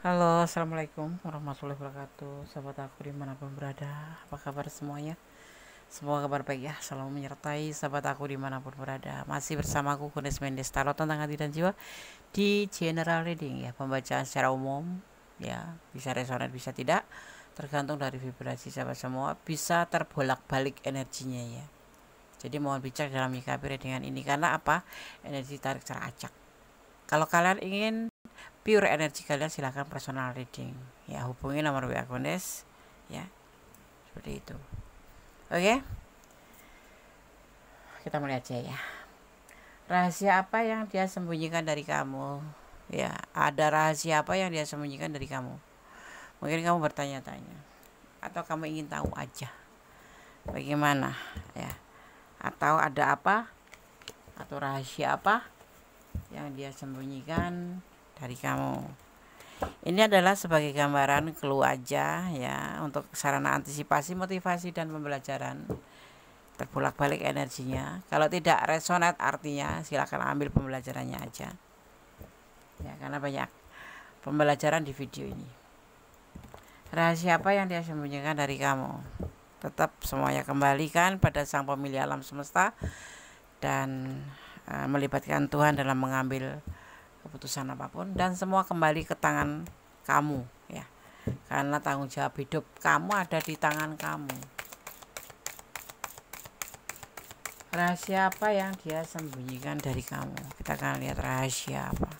Halo, assalamualaikum warahmatullahi wabarakatuh. Sahabat aku dimanapun berada, apa kabar semuanya? Semoga kabar baik ya, selalu menyertai sahabat aku dimanapun berada. Masih bersama aku Kunis Mendes, Tarot tentang hati dan jiwa di general reading ya, pembacaan secara umum ya, bisa resonan bisa tidak, tergantung dari vibrasi sahabat semua. Bisa terbolak-balik energinya ya. Jadi mohon bijak dalam menyikapi readingan ini karena apa? Energi tarik secara acak. Kalau kalian ingin pure energi kalian, silahkan personal reading ya, hubungi nomor WA Kunis ya, seperti itu. Oke, kita mulai aja ya. Rahasia apa yang dia sembunyikan dari kamu ya? Ada rahasia apa yang dia sembunyikan dari kamu? Mungkin kamu bertanya-tanya atau kamu ingin tahu aja bagaimana ya, atau ada apa atau rahasia apa yang dia sembunyikan dari kamu. Ini adalah sebagai gambaran clue aja ya, untuk sarana antisipasi, motivasi dan pembelajaran. Terbolak-balik energinya. Kalau tidak resonate artinya silakan ambil pembelajarannya aja. Ya, karena banyak pembelajaran di video ini. Rahasia apa yang dia sembunyikan dari kamu? Tetap semuanya kembalikan pada Sang Pemilik alam semesta dan melibatkan Tuhan dalam mengambil keputusan apapun, dan semua kembali ke tangan kamu ya, karena tanggung jawab hidup kamu ada di tangan kamu. Rahasia apa yang dia sembunyikan dari kamu? Kita akan lihat rahasia apa.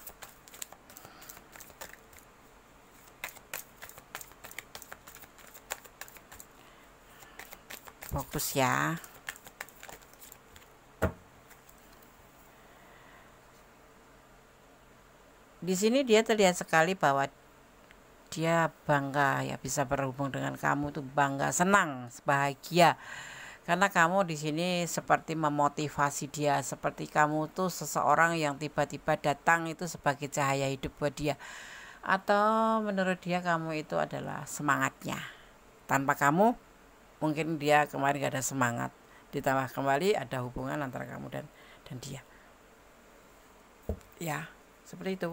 Fokus ya. Di sini dia terlihat sekali bahwa dia bangga ya, bisa berhubung dengan kamu tuh bangga, senang, bahagia. Karena kamu di sini seperti memotivasi dia, seperti kamu tuh seseorang yang tiba-tiba datang itu sebagai cahaya hidup buat dia. Atau menurut dia kamu itu adalah semangatnya. Tanpa kamu mungkin dia kemarin gak ada semangat. Ditambah kembali ada hubungan antara kamu dan dia. Ya, seperti itu.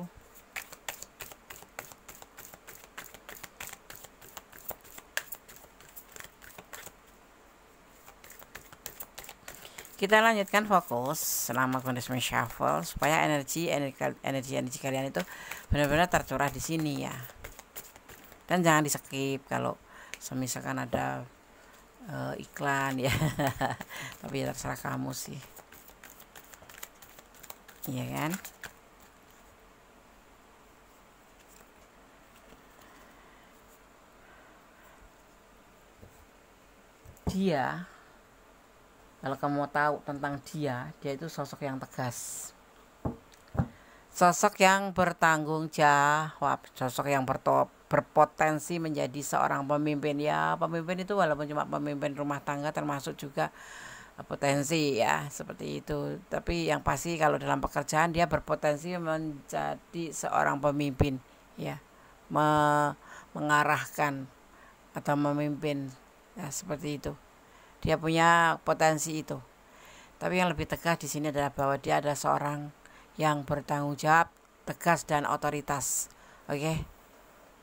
Kita lanjutkan fokus selama kondisi shuffle supaya energi kalian itu benar-benar tercurah di sini ya. Dan jangan di skip kalau misalkan ada iklan ya. Tapi ya terserah kamu sih. Iya kan? Dia, kalau kamu mau tahu tentang dia itu sosok yang tegas, sosok yang bertanggung jawab, sosok yang berpotensi menjadi seorang pemimpin ya. Pemimpin itu walaupun cuma pemimpin rumah tangga termasuk juga potensi ya, seperti itu. Tapi yang pasti kalau dalam pekerjaan dia berpotensi menjadi seorang pemimpin ya, mengarahkan atau memimpin ya, seperti itu. Dia punya potensi itu. Tapi yang lebih tegas di sini adalah bahwa dia adalah seorang yang bertanggung jawab, tegas dan otoritas. Oke.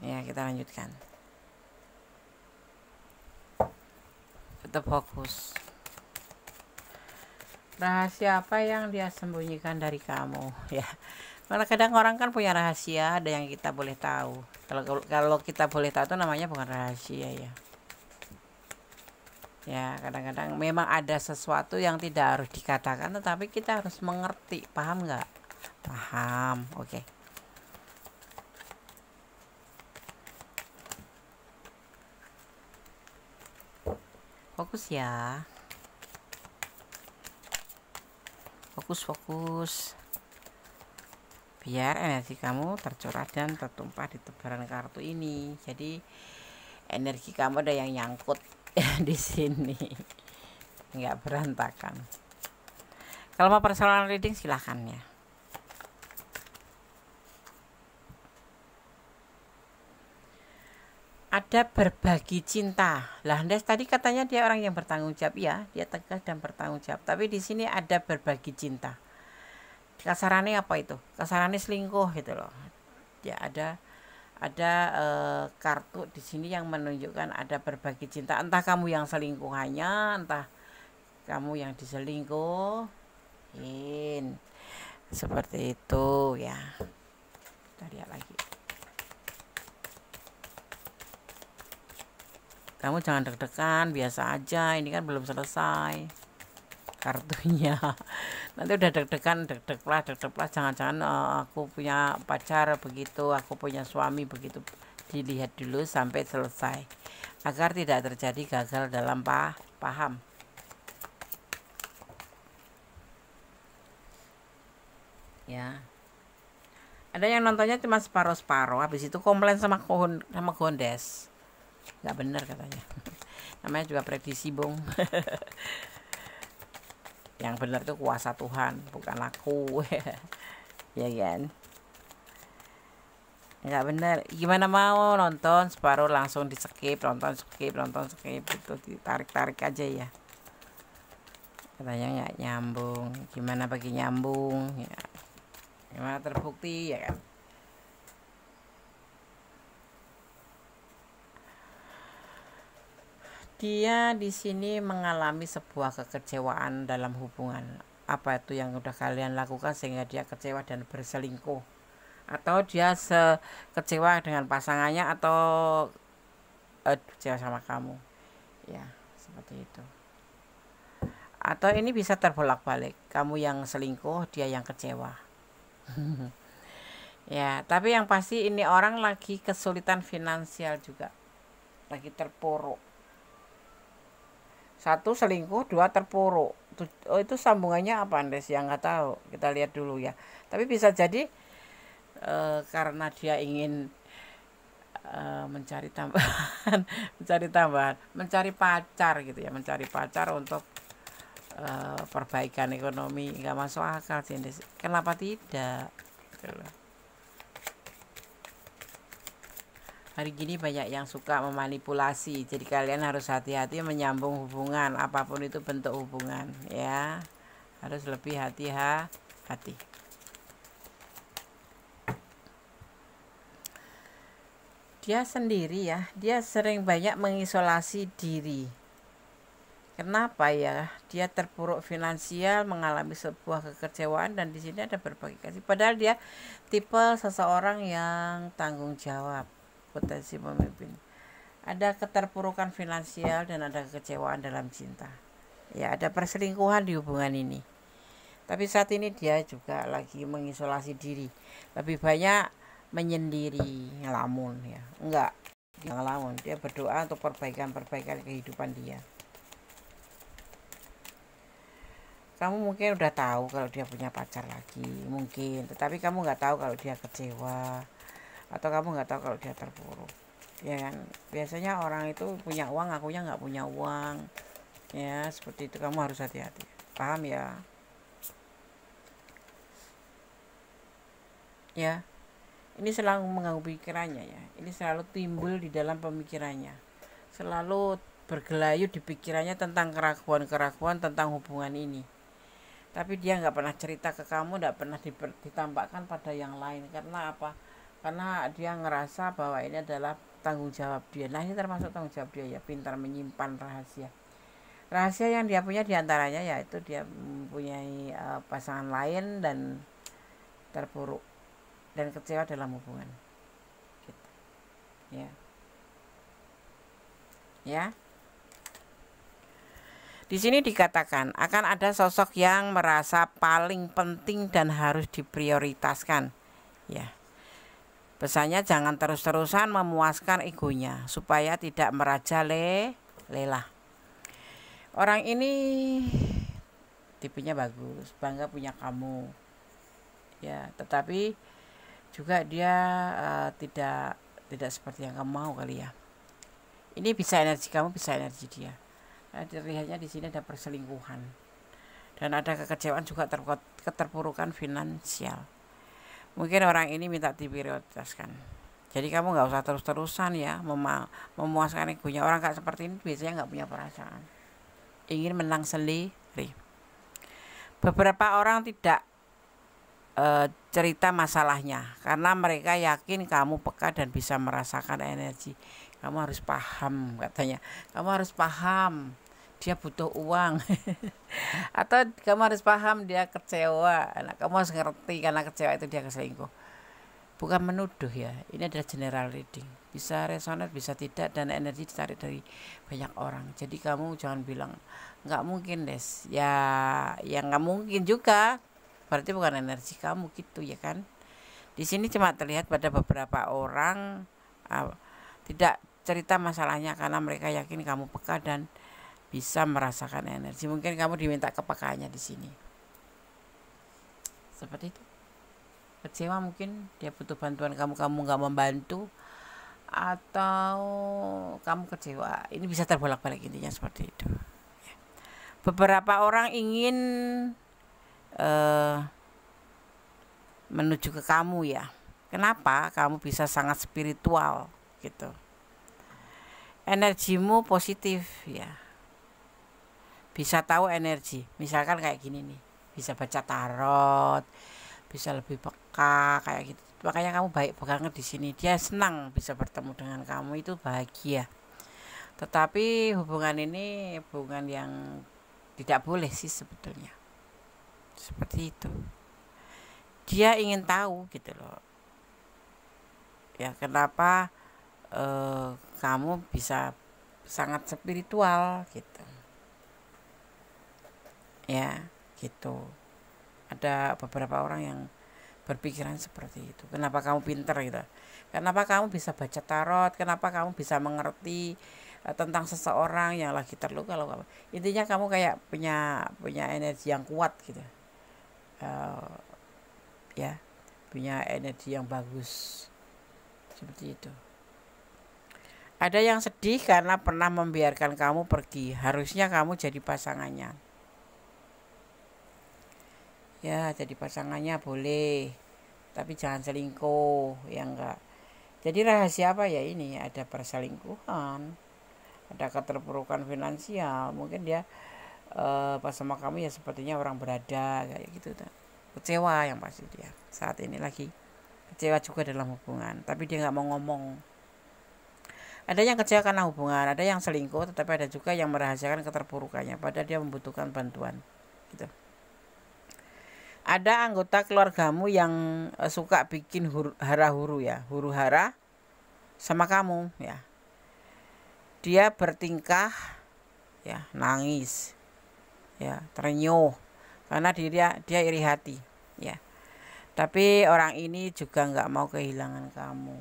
Ya, kita lanjutkan. Tetap fokus. Rahasia apa yang dia sembunyikan dari kamu ya? Karena kadang orang kan punya rahasia, ada yang kita boleh tahu. Kalau kita boleh tahu itu namanya bukan rahasia ya. Ya, kadang-kadang memang ada sesuatu yang tidak harus dikatakan, tetapi kita harus mengerti. Paham nggak? Paham, oke. Fokus ya. Fokus. Biar energi kamu tercurah dan tertumpah di tebaran kartu ini. Jadi energi kamu ada yang nyangkut di sini, nggak berantakan. Kalau mau personal reading silahkan ya. Ada berbagi cinta. Lah, tadi katanya dia orang yang bertanggung jawab ya, dia tegas dan bertanggung jawab. Tapi di sini ada berbagi cinta. Kasarannya apa itu? Kasarannya selingkuh gitu loh. Ya ada ada kartu di sini yang menunjukkan ada berbagi cinta, entah kamu yang selingkuhannya, entah kamu yang diselingkuhin, seperti itu ya. Kita lihat lagi. Kamu jangan deg-degan, biasa aja, ini kan belum selesai kartunya. Nanti udah deg-degan, deg-deg jangan-jangan aku punya pacar begitu, aku punya suami begitu. Dilihat dulu sampai selesai agar tidak terjadi gagal dalam paham. Ya, ada yang nontonnya cuma separuh-separuh, habis itu komplain sama Gondes. Nggak bener katanya. Namanya juga prediksi, Bung. Yang benar itu kuasa Tuhan, bukan aku. Ya kan? Nggak bener. Gimana mau nonton separuh langsung di skip, nonton skip itu ditarik-tarik aja ya. Katanya nggak nyambung. Gimana bagi nyambung ya? Gimana terbukti ya kan? Dia di sini mengalami sebuah kekecewaan dalam hubungan. Apa itu yang udah kalian lakukan sehingga dia kecewa dan berselingkuh? Atau dia kecewa dengan pasangannya atau kecewa sama kamu? Ya, seperti itu. Atau ini bisa terbolak-balik. Kamu yang selingkuh, dia yang kecewa. Ya, tapi yang pasti ini orang lagi kesulitan finansial juga. Lagi terpuruk. Satu selingkuh, dua terpuruk. Oh, itu sambungannya apa Andes? Yang nggak tahu. Kita lihat dulu ya. Tapi bisa jadi karena dia ingin mencari tambahan, mencari pacar gitu ya, mencari pacar untuk perbaikan ekonomi. Nggak masuk akal sih Andes. Kenapa tidak? Gitu loh. Hari gini banyak yang suka memanipulasi, jadi kalian harus hati-hati menyambung hubungan, apapun itu bentuk hubungan ya, harus lebih hati-hati. Dia sendiri ya, dia sering banyak mengisolasi diri. Kenapa ya? Dia terpuruk finansial, mengalami sebuah kekecewaan, dan di sini ada berbagi kasih. Padahal dia tipe seseorang yang tanggung jawab, potensi pemimpin. Ada keterpurukan finansial dan ada kekecewaan dalam cinta. Ya, ada perselingkuhan di hubungan ini. Tapi saat ini dia juga lagi mengisolasi diri. Lebih banyak menyendiri, ngelamun ya. Enggak, dia ngelamun. Dia berdoa untuk perbaikan kehidupan dia. Kamu mungkin udah tahu kalau dia punya pacar lagi, mungkin. Tetapi kamu nggak tahu kalau dia kecewa. Atau kamu nggak tahu kalau dia terpuruk. Ya kan, biasanya orang itu punya uang, akunya nggak punya uang. Ya, seperti itu. Kamu harus hati-hati. Paham ya? Ya. Ini selalu mengganggu pikirannya ya. Ini selalu timbul di dalam pemikirannya. Selalu bergelayut di pikirannya tentang keraguan-keraguan tentang hubungan ini. Tapi dia nggak pernah cerita ke kamu, nggak pernah ditampakkan pada yang lain. Karena apa? Karena dia ngerasa bahwa ini adalah tanggung jawab dia. Nah, ini termasuk tanggung jawab dia ya, pintar menyimpan rahasia. Rahasia yang dia punya diantaranya yaitu dia mempunyai pasangan lain dan terpuruk dan kecewa dalam hubungan gitu. Ya. Di sini dikatakan akan ada sosok yang merasa paling penting dan harus diprioritaskan. Ya. Pesannya jangan terus-terusan memuaskan egonya supaya tidak merajalela. Orang ini tipenya bagus, bangga punya kamu. Ya, tetapi juga dia tidak seperti yang kamu mau kali ya. Ini bisa energi kamu, bisa energi dia. Nah, terlihatnya di sini ada perselingkuhan dan ada kekecewaan juga, keterpurukan finansial. Mungkin orang ini minta diprioritaskan. Jadi kamu nggak usah terus-terusan ya memuaskan egonya. Orang kayak seperti ini biasanya nggak punya perasaan, ingin menang sendiri. Beberapa orang tidak cerita masalahnya, karena mereka yakin kamu peka dan bisa merasakan energi. Kamu harus paham, katanya. Kamu harus paham dia butuh uang. Atau kamu harus paham dia kecewa. Nah, kamu harus ngerti karena kecewa itu dia keselingkuh. Bukan menuduh ya, ini adalah general reading. Bisa resonate, bisa tidak, dan energi ditarik dari banyak orang. Jadi kamu jangan bilang nggak mungkin Des. Ya nggak mungkin juga. Berarti bukan energi kamu gitu ya kan. Di sini cuma terlihat pada beberapa orang tidak cerita masalahnya karena mereka yakin kamu peka dan bisa merasakan energi. Mungkin kamu diminta kepekaannya di sini. Seperti itu. Kecewa mungkin dia butuh bantuan kamu nggak membantu, atau kamu kecewa. Ini bisa terbolak-balik, intinya seperti itu. Beberapa orang ingin menuju ke kamu ya. Kenapa? Kamu bisa sangat spiritual gitu. Energimu positif ya. Bisa tahu energi. Misalkan kayak gini nih. Bisa baca tarot, bisa lebih peka kayak gitu. Makanya kamu baik banget di sini. Dia senang bisa bertemu dengan kamu, itu bahagia. Tetapi hubungan ini hubungan yang tidak boleh sih sebetulnya. Seperti itu. Dia ingin tahu gitu loh. Ya kenapa kamu bisa sangat spiritual gitu. Ya, gitu. Ada beberapa orang yang berpikiran seperti itu. Kenapa kamu pinter gitu? Kenapa kamu bisa baca tarot? Kenapa kamu bisa mengerti tentang seseorang yang lagi terluka? Kalau intinya kamu kayak punya energi yang kuat gitu. Ya, punya energi yang bagus. Seperti itu. Ada yang sedih karena pernah membiarkan kamu pergi. Harusnya kamu jadi pasangannya. Ya, jadi pasangannya boleh, tapi jangan selingkuh, ya enggak. Jadi rahasia apa ya ini? Ada perselingkuhan, ada keterpurukan finansial. Mungkin dia pas sama kamu ya sepertinya orang berada kayak gitu. Kecewa yang pasti dia. Saat ini lagi kecewa juga dalam hubungan, tapi dia nggak mau ngomong. Ada yang kecewa karena hubungan, ada yang selingkuh, tetapi ada juga yang merahasiakan keterpurukannya, padahal dia membutuhkan bantuan. Gitu. Ada anggota keluargamu yang suka bikin hara-huru ya, huru-hara sama kamu ya. Dia bertingkah ya, nangis ya, terenyuh karena dia iri hati ya. Tapi orang ini juga nggak mau kehilangan kamu.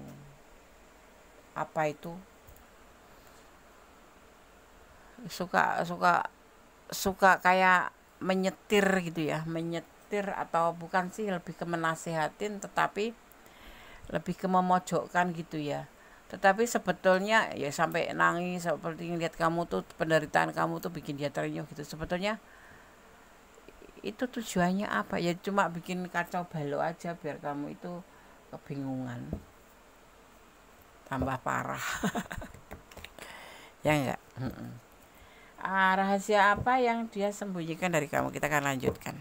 Apa itu? Suka kayak menyetir gitu ya, atau bukan sih, lebih ke menasehatin, tetapi lebih ke memojokkan gitu ya. Tetapi sebetulnya ya sampai nangis seperti ngeliat kamu tuh, penderitaan kamu tuh bikin dia terenyuh gitu. Sebetulnya itu tujuannya apa ya? Cuma bikin kacau balau aja biar kamu itu kebingungan, tambah parah. Ya enggak. Rahasia apa yang dia sembunyikan dari kamu? Kita akan lanjutkan.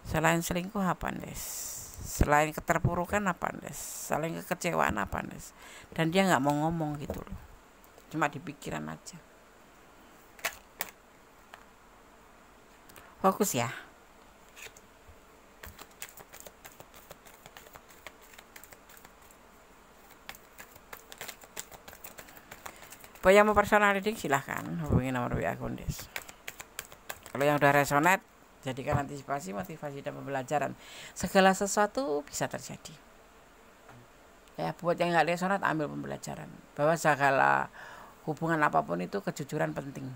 Selain selingkuh apa, Des? Selain keterpurukan apa, Des? Selain kekecewaan apa, Des? Dan dia nggak mau ngomong gitu loh, cuma di pikiran aja. Fokus ya. Yang mau personal reading silahkan hubungi nomor WA akun Des. Kalau yang udah resonate, jadikan antisipasi, motivasi, dan pembelajaran. Segala sesuatu bisa terjadi. Ya, buat yang nggak resonate, ambil pembelajaran bahwa segala hubungan apapun itu kejujuran penting.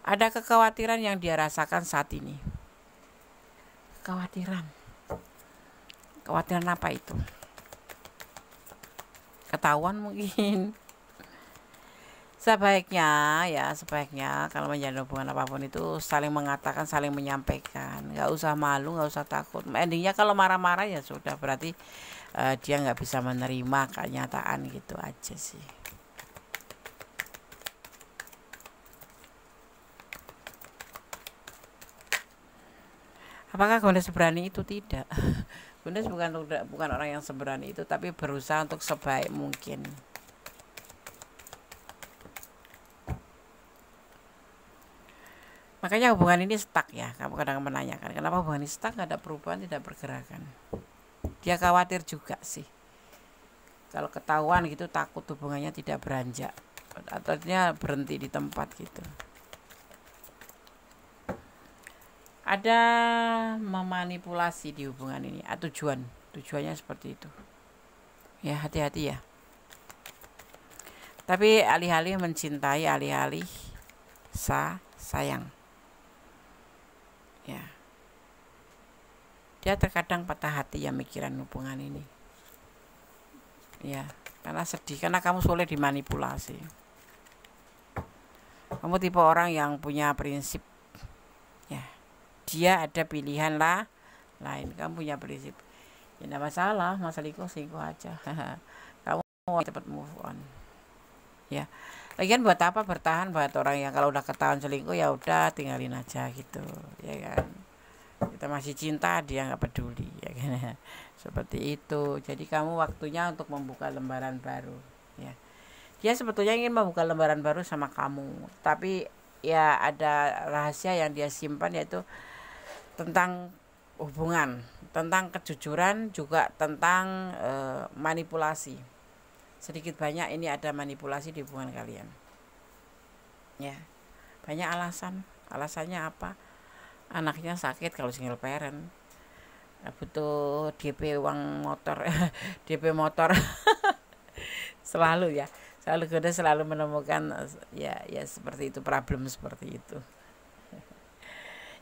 Ada kekhawatiran yang dia rasakan saat ini. Kekhawatiran apa itu? Ketahuan mungkin. Sebaiknya kalau menjalin hubungan apapun itu saling mengatakan, saling menyampaikan. Nggak usah malu, nggak usah takut. Endingnya kalau marah-marah ya sudah, berarti dia nggak bisa menerima kenyataan, gitu aja sih. Apakah Gondes seberani itu? Tidak. Gondes bukan orang yang seberani itu, tapi berusaha untuk sebaik mungkin. Makanya hubungan ini stuck ya. Kamu kadang menanyakan kenapa hubungan ini stuck, gak ada perubahan, tidak pergerakan. Dia khawatir juga sih. Kalau ketahuan gitu takut hubungannya tidak beranjak, atau dia berhenti di tempat gitu. Ada memanipulasi di hubungan ini, tujuannya seperti itu. Ya, hati-hati ya. Tapi alih-alih mencintai, alih-alih sayang. Ya. Dia terkadang patah hati ya mikiran hubungan ini. Ya, karena sedih, karena kamu sulit dimanipulasi. Kamu tipe orang yang punya prinsip. Ya. Dia ada pilihan lain, kamu punya prinsip. Ya enggak masalah, selingkuh aja. Kamu mau cepat move on. Ya. Lagian buat apa bertahan buat orang yang kalau udah ketahuan selingkuh ya udah tinggalin aja gitu, ya kan. Kita masih cinta, dia nggak peduli, ya kan. Seperti itu. Jadi kamu waktunya untuk membuka lembaran baru, ya. Dia sebetulnya ingin membuka lembaran baru sama kamu, tapi ya ada rahasia yang dia simpan, yaitu tentang hubungan, tentang kejujuran, juga tentang manipulasi. Sedikit banyak ini ada manipulasi di hubungan kalian. Ya. Banyak alasannya apa? Anaknya sakit kalau single parent, butuh DP uang motor, DP motor. Selalu Gondes selalu menemukan ya seperti itu, problem seperti itu.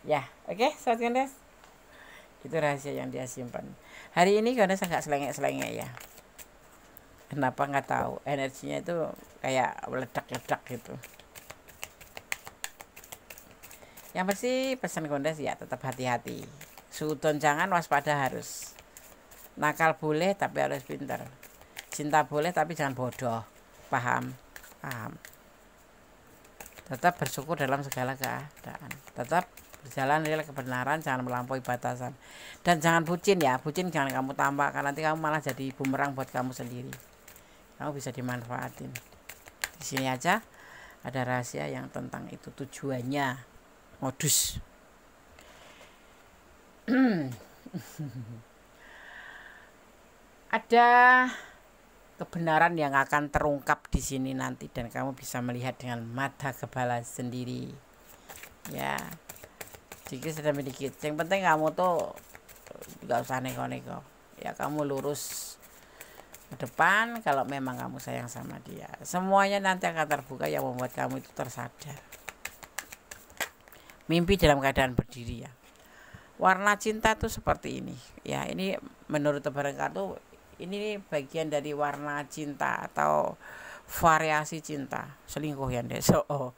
Ya, oke, Sobat Gondes, itu rahasia yang dia simpan. Hari ini Gondes agak selengek ya. Kenapa nggak tahu, energinya itu kayak meledak-ledak gitu. Yang pasti pesan Gondes ya tetap hati-hati. Suudon jangan, waspada harus. Nakal boleh tapi harus pintar. Cinta boleh tapi jangan bodoh. Paham? Tetap bersyukur dalam segala keadaan. Tetap berjalan dari kebenaran, jangan melampaui batasan. Dan jangan bucin ya. Bucin jangan kamu tambah, karena nanti kamu malah jadi bumerang buat kamu sendiri. Kamu bisa dimanfaatin. Di sini aja ada rahasia yang tentang itu, tujuannya, modus. Ada kebenaran yang akan terungkap di sini nanti, dan kamu bisa melihat dengan mata kepala sendiri. Ya, sedikit sedang sedikit. Yang penting kamu tuh gak usah neko-neko. Ya, kamu lurus ke depan kalau memang kamu sayang sama dia. Semuanya nanti akan terbuka yang membuat kamu itu tersadar. Mimpi dalam keadaan berdiri ya. Warna cinta tuh seperti ini. Ya, ini menurut tebaran kartu, ini bagian dari warna cinta atau variasi cinta. Selingkuh ya, Deso. Oh,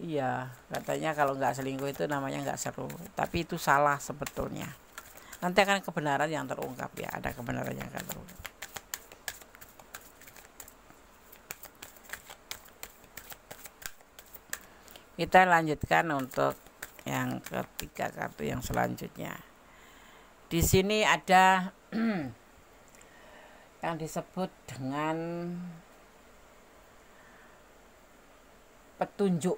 iya, katanya kalau nggak selingkuh itu namanya nggak seru. Tapi itu salah sebetulnya. Nanti akan kebenaran yang terungkap ya. Ada kebenaran yang akan terungkap. Kita lanjutkan untuk yang ketiga kartu yang selanjutnya. Di sini ada yang disebut dengan petunjuk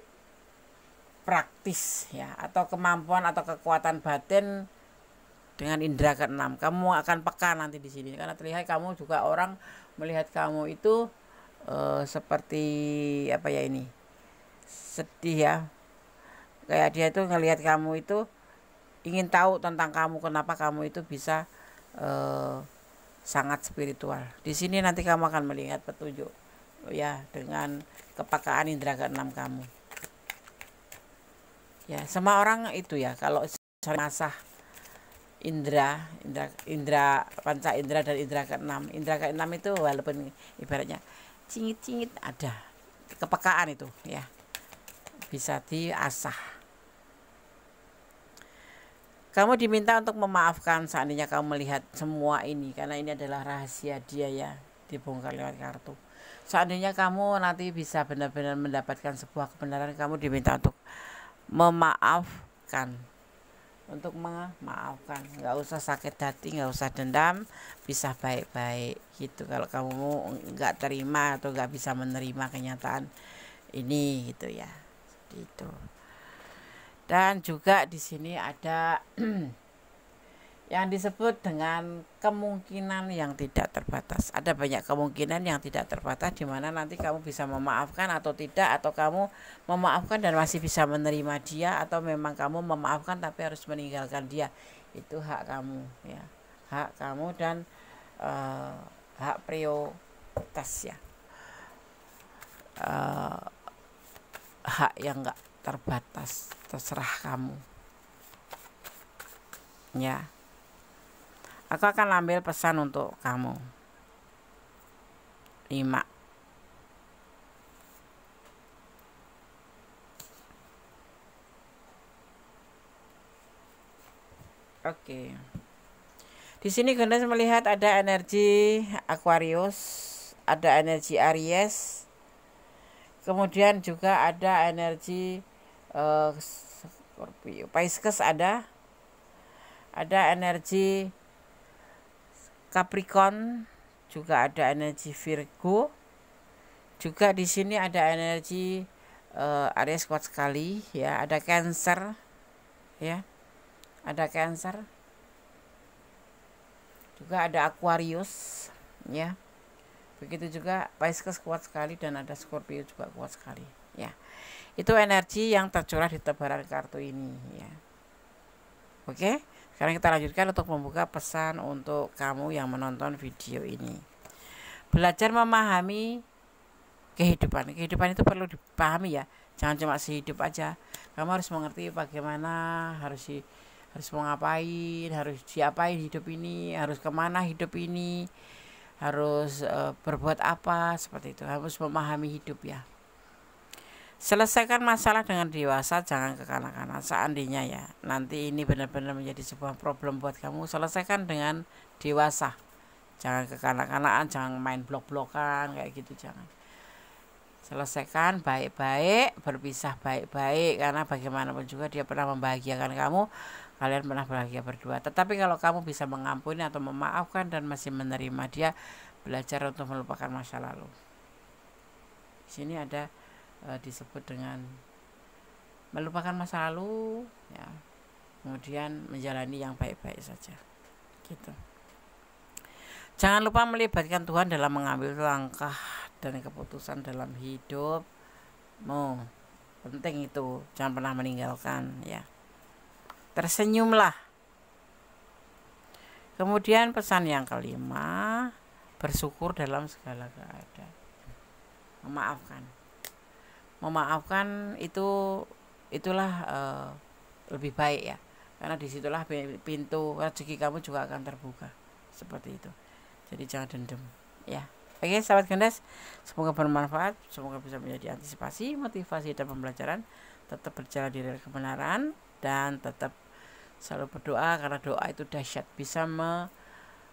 praktis ya, atau kemampuan atau kekuatan batin dengan indera keenam. Kamu akan peka nanti di sini, karena terlihat kamu juga orang melihat kamu itu seperti apa ya, ini sedih ya. Kayak dia itu ngelihat kamu itu ingin tahu tentang kamu, kenapa kamu itu bisa sangat spiritual. Di sini nanti kamu akan melihat petunjuk ya dengan kepekaan indera keenam kamu. Ya, semua orang itu ya kalau masah indera panca indera dan indera keenam. Indera keenam itu walaupun ibaratnya cingit-cingit, ada kepekaan itu ya, bisa diasah. Kamu diminta untuk memaafkan seandainya kamu melihat semua ini, karena ini adalah rahasia dia ya, dibongkar lewat kartu. Seandainya kamu nanti bisa benar-benar mendapatkan sebuah kebenaran, kamu diminta untuk memaafkan untuk memaafkan. Nggak usah sakit hati, nggak usah dendam, bisa baik-baik gitu. Kalau kamu nggak terima atau nggak bisa menerima kenyataan ini gitu ya, seperti itu. Dan juga di sini ada yang disebut dengan kemungkinan yang tidak terbatas. Ada banyak kemungkinan yang tidak terbatas di mana nanti kamu bisa memaafkan atau tidak, atau kamu memaafkan dan masih bisa menerima dia, atau memang kamu memaafkan tapi harus meninggalkan dia. Itu hak kamu ya. Hak kamu dan hak prioritas ya. Hak yang enggak terbatas, terserah kamu. Ya. Aku akan ambil pesan untuk kamu. 5. Oke. Di sini Gendes melihat ada energi Aquarius, ada energi Aries. Kemudian juga ada energi Scorpio, Pisces ada energi Capricorn, juga ada energi Virgo, juga di sini ada energi Aries kuat sekali ya, ada Cancer ya, ada Cancer, juga ada Aquarius ya, begitu juga Pisces kuat sekali dan ada Scorpio juga kuat sekali ya. Itu energi yang tercurah di tebaran kartu ini ya. Oke. Sekarang kita lanjutkan untuk membuka pesan untuk kamu yang menonton video ini. Belajar memahami kehidupan. Kehidupan itu perlu dipahami ya. Jangan cuma sehidup aja. Kamu harus mengerti bagaimana harus mau ngapain, harus diapain hidup ini, harus kemana hidup ini, harus berbuat apa, seperti itu. Harus memahami hidup ya. Selesaikan masalah dengan dewasa, jangan kekanak-kanak. Seandainya ya nanti ini benar-benar menjadi sebuah problem buat kamu, selesaikan dengan dewasa. Jangan kekanak-kanakan, jangan main blok-blokan kayak gitu, jangan. Selesaikan baik-baik, berpisah baik-baik, karena bagaimanapun juga dia pernah membahagiakan kamu, kalian pernah bahagia berdua. Tetapi kalau kamu bisa mengampuni atau memaafkan dan masih menerima dia, belajar untuk melupakan masa lalu. Di sini ada disebut dengan melupakan masa lalu ya, kemudian menjalani yang baik-baik saja gitu. Jangan lupa melibatkan Tuhan dalam mengambil langkah dan keputusan dalam hidupmu. Penting itu, jangan pernah meninggalkan ya. Tersenyumlah. Kemudian pesan yang kelima, bersyukur dalam segala keadaan. Memaafkan itulah lebih baik ya, karena disitulah pintu rezeki kamu juga akan terbuka, seperti itu. Jadi jangan dendam ya. Oke sahabat Gendes, semoga bermanfaat, semoga bisa menjadi antisipasi, motivasi dan pembelajaran. Tetap berjalan di rel kebenaran dan tetap selalu berdoa, karena doa itu dahsyat, bisa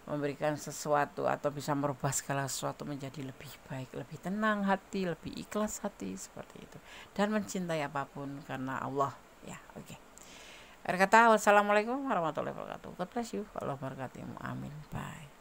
memberikan sesuatu atau bisa merubah segala sesuatu menjadi lebih baik, lebih tenang hati, lebih ikhlas hati, seperti itu, dan mencintai apapun karena Allah ya. Oke. Akhir kata, wassalamualaikum warahmatullahi wabarakatuh. God bless you. Allah berkati. Amin. Bye.